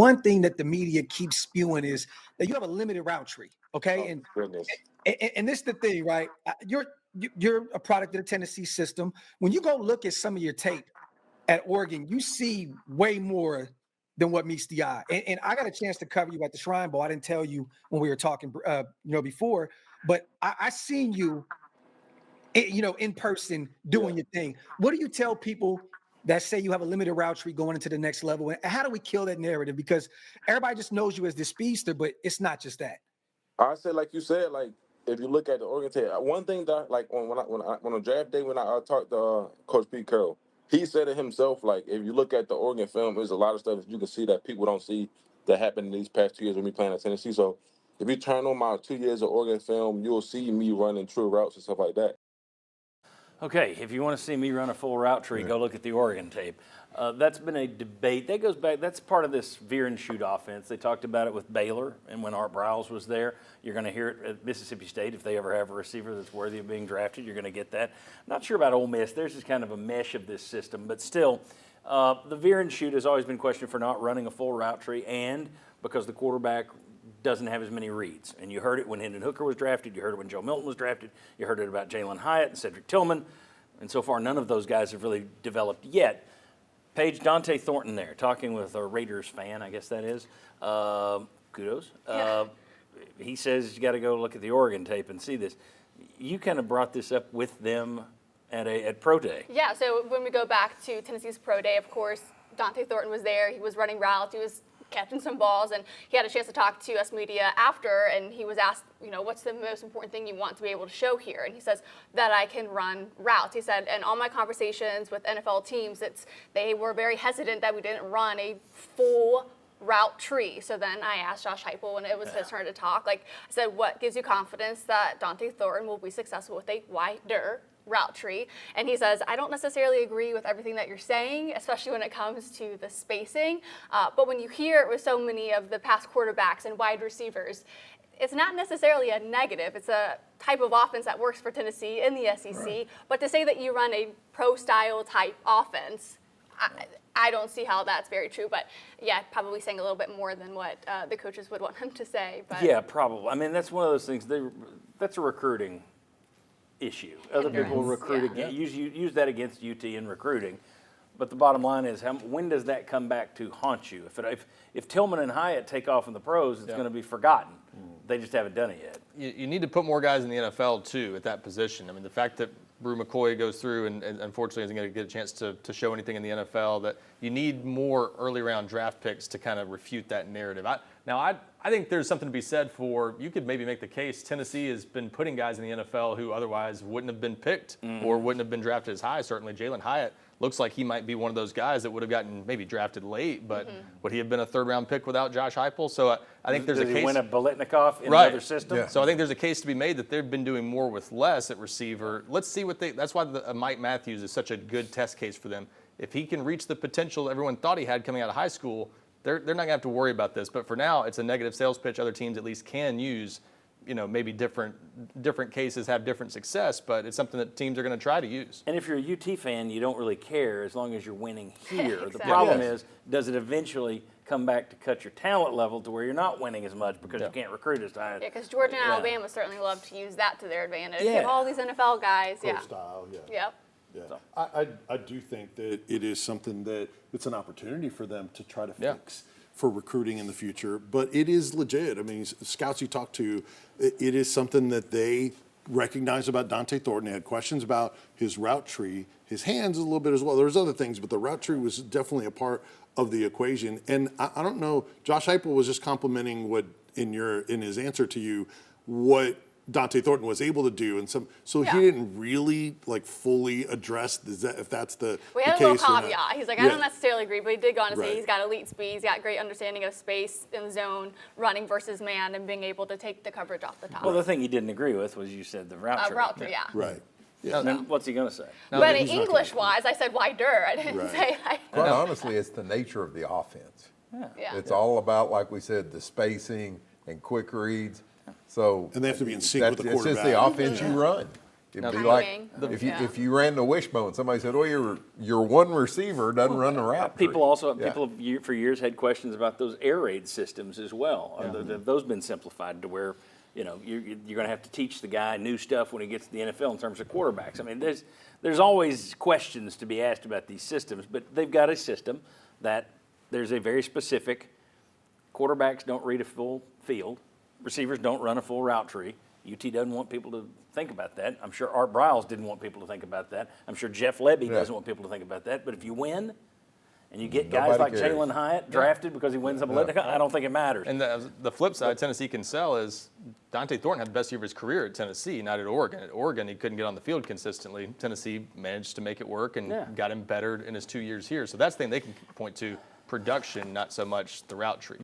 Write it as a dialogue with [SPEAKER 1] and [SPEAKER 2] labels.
[SPEAKER 1] one thing that the media keeps spewing is that you have a limited route tree. Okay. And this is the thing, right? You're a product of the Tennessee system. When you go look at some of your tape at Oregon, you see way more than what meets the eye. And I got a chance to cover you at the Shrine Bowl. I didn't tell you when we were talking, before, but I seen you, in person doing your thing. What do you tell people that say you have a limited route tree going into the next level? And how do we kill that narrative? Because everybody just knows you as the speedster, but it's not just that.
[SPEAKER 2] I said, like you said, like if you look at the Oregon tape, one thing that like on on draft day when I talked to Coach Pete Carroll, he said it himself. Like if you look at the Oregon film, there's a lot of stuff that you can see that people don't see that happened in these past 2 years when we playing at Tennessee. So if you turn on my 2 years of Oregon film, you'll see me running true routes and stuff like that.
[SPEAKER 3] Okay, if you want to see me run a full route tree, go look at the Oregon tape. That's been a debate. That goes back, that's part of this veer-and-shoot offense. They talked about it with Baylor, and when Art Briles was there. You're going to hear it at Mississippi State. If they ever have a receiver that's worthy of being drafted, you're going to get that. I'm not sure about Ole Miss. There's just kind of a mesh of this system. But still, the veer-and-shoot has always been questioned for not running a full route tree, and because the quarterback doesn't have as many reads. And you heard it when Hendon Hooker was drafted. You heard it when Joe Milton was drafted. You heard it about Jalin Hyatt and Cedric Tillman. And so far, none of those guys have really developed yet. Paige, Dont'e Thornton there, talking with a Raiders fan, I guess that is. Kudos. Yeah. He says you got to go look at the Oregon tape and see this. You kind of brought this up with them at Pro Day.
[SPEAKER 4] Yeah, so when we go back to Tennessee's Pro Day, of course, Dont'e Thornton was there. He was running routes. He was catching some balls, and he had a chance to talk to us media after, and he was asked, what's the most important thing you want to be able to show here? And he says that I can run routes. He said, and all my conversations with NFL teams, they were very hesitant that we didn't run a full route tree. So then I asked Josh Heupel when it was his turn to talk, I said, what gives you confidence that Dont'e Thornton will be successful with a wider route tree? And he says, I don't necessarily agree with everything that you're saying, especially when it comes to the spacing. But when you hear it with so many of the past quarterbacks and wide receivers, it's not necessarily a negative. It's a type of offense that works for Tennessee in the SEC. Right. But to say that you run a pro-style type offense, I don't see how that's very true. But, yeah, probably saying a little bit more than what the coaches would want him to say. But
[SPEAKER 3] yeah, probably. I mean, that's one of those things. That's a recruiting issue. Other people recruit use that against UT in recruiting, but the bottom line is, when does that come back to haunt you? If Tillman and Hyatt take off in the pros, it's going to be forgotten. They just haven't done it
[SPEAKER 5] yet. You need to put more guys in the NFL too at that position. I mean, the fact that Brew McCoy goes through and unfortunately isn't going to get a chance to show anything in the NFL, that you need more early round draft picks to kind of refute that narrative. I think there's something to be said for, you could maybe make the case, Tennessee has been putting guys in the NFL who otherwise wouldn't have been picked or wouldn't have been drafted as high. Certainly Jalin Hyatt looks like he might be one of those guys that would have gotten maybe drafted late, but would he have been a third-round pick without Josh Heupel? So I think there's a case.
[SPEAKER 3] Did he win a Biletnikoff in another system?
[SPEAKER 5] Yeah. So I think there's a case to be made that they've been doing more with less at receiver. Let's see that's why Mike Matthews is such a good test case for them. If he can reach the potential everyone thought he had coming out of high school, they're not going to have to worry about this. But for now, it's a negative sales pitch. Other teams at least can use. Maybe different cases have different success, but it's something that teams are going to try to use.
[SPEAKER 3] And if you're a UT fan, you don't really care as long as you're winning here. Exactly. The problem is, does it eventually come back to cut your talent level to where you're not winning as much because you can't recruit as high?
[SPEAKER 4] Yeah, because Georgia and Alabama certainly love to use that to their advantage. You have all these NFL guys.
[SPEAKER 6] Style,
[SPEAKER 4] Yep.
[SPEAKER 6] Yeah. So. I do think that it is something that it's an opportunity for them to try to fix for recruiting in the future, but it is legit. I mean, scouts you talk to, it is something that they recognize about Dont'e Thornton. They had questions about his route tree, his hands a little bit as well. There's other things, but the route tree was definitely a part of the equation. And I don't know, Josh Heupel was just complimenting what in his answer to you, what Dont'e Thornton was able to do, and so he didn't really fully address if that's the
[SPEAKER 4] we had
[SPEAKER 6] the
[SPEAKER 4] a little
[SPEAKER 6] case
[SPEAKER 4] caveat. He's like, I don't necessarily agree, but he did go on to say he's got elite speed, he's got great understanding of space in the zone, running versus man, and being able to take the coverage off the top.
[SPEAKER 3] Well, the thing he didn't agree with was you said the route tree.
[SPEAKER 4] Route tree,
[SPEAKER 6] Right.
[SPEAKER 3] Yeah. Then what's he going to say?
[SPEAKER 4] But English-wise, I said wider. I didn't say.
[SPEAKER 7] Quite honestly, it's the nature of the offense.
[SPEAKER 4] Yeah.
[SPEAKER 7] It's all about, like we said, the spacing and quick reads. So
[SPEAKER 6] and they have to be in sync with the quarterback.
[SPEAKER 7] It's just the offense you run. It'd be
[SPEAKER 4] Timing.
[SPEAKER 7] like if
[SPEAKER 4] Yeah.
[SPEAKER 7] you ran the wishbone, somebody said, "Oh, your one receiver doesn't run the route."
[SPEAKER 3] People also,
[SPEAKER 7] Yeah.
[SPEAKER 3] people have for years had questions about those air raid systems as well. Have those been simplified to where, you're going to have to teach the guy new stuff when he gets to the NFL in terms of quarterbacks? I mean, there's always questions to be asked about these systems, but they've got a system that there's a very specific, quarterbacks don't read a full field, receivers don't run a full route tree. UT doesn't want people to think about that. I'm sure Art Briles didn't want people to think about that. I'm sure Jeff Lebby doesn't want people to think about that. But if you win and you get guys
[SPEAKER 7] Nobody
[SPEAKER 3] like
[SPEAKER 7] cares.
[SPEAKER 3] Jalin Hyatt drafted because he wins up I don't think it matters.
[SPEAKER 5] And the flip side Tennessee can sell is Dont'e Thornton had the best year of his career at Tennessee, not at Oregon. At Oregon, he couldn't get on the field consistently. Tennessee managed to make it work and got him better in his 2 years here. So that's the thing they can point to, production, not so much the route tree.